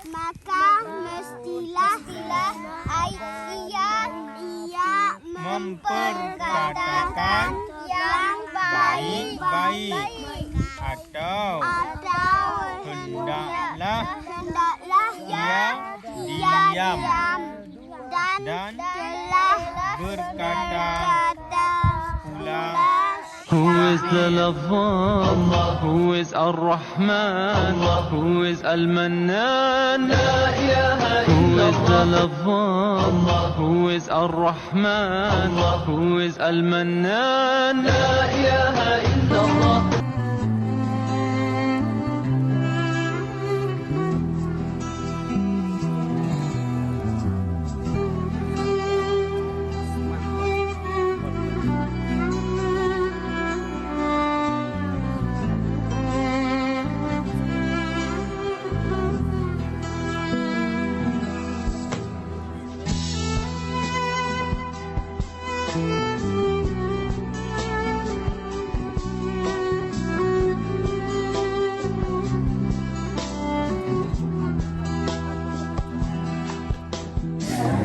maka mestilah ia memperkatakan yang baik atau hendaklah ia diam dan telah berkata pula. Who is the lover? Who is Ar-Rahman? Who is Al-Mannan? Who is the lover? Who is Ar-Rahman? Who is Al-Mannan? La ilaha illallah.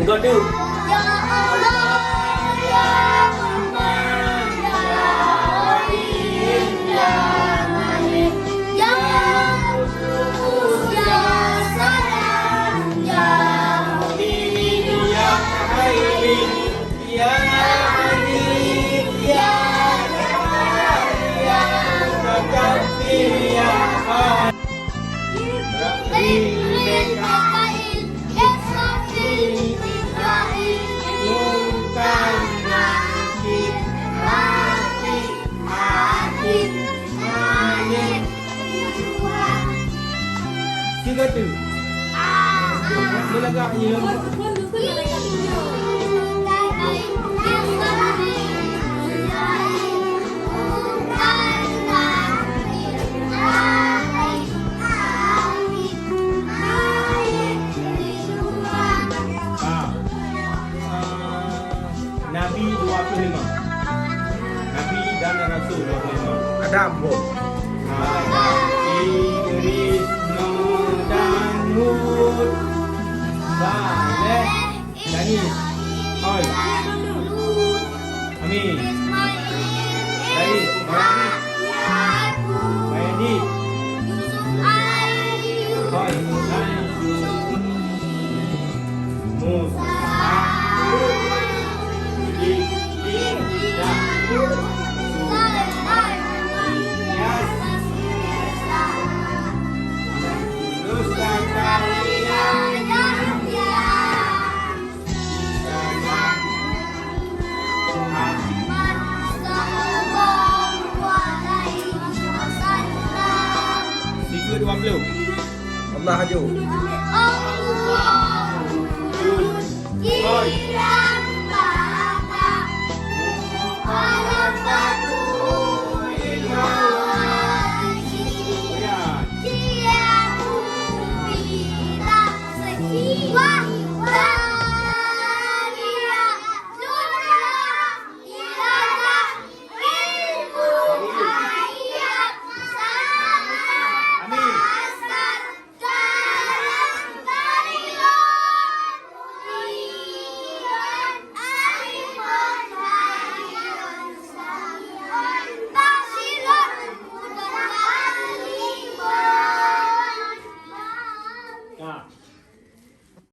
Go do. Ya Allah ya Rahman ya Rahim ya Malik ya Qudus ya Salam ya Mu'min ya Muhaimin ya Aziz ya Jabbar ya Mutakabbir ya Qahhar. Tiga tu. Dia lagaknya. Nabi 25. Nabi dan Rasul 25. Adam bro. Idris, Nuh dan Hud, Saleh, Danis, Hoi, Amin, Danis, Bayadi, Hoi, Musa, Allah Allah haju. Allah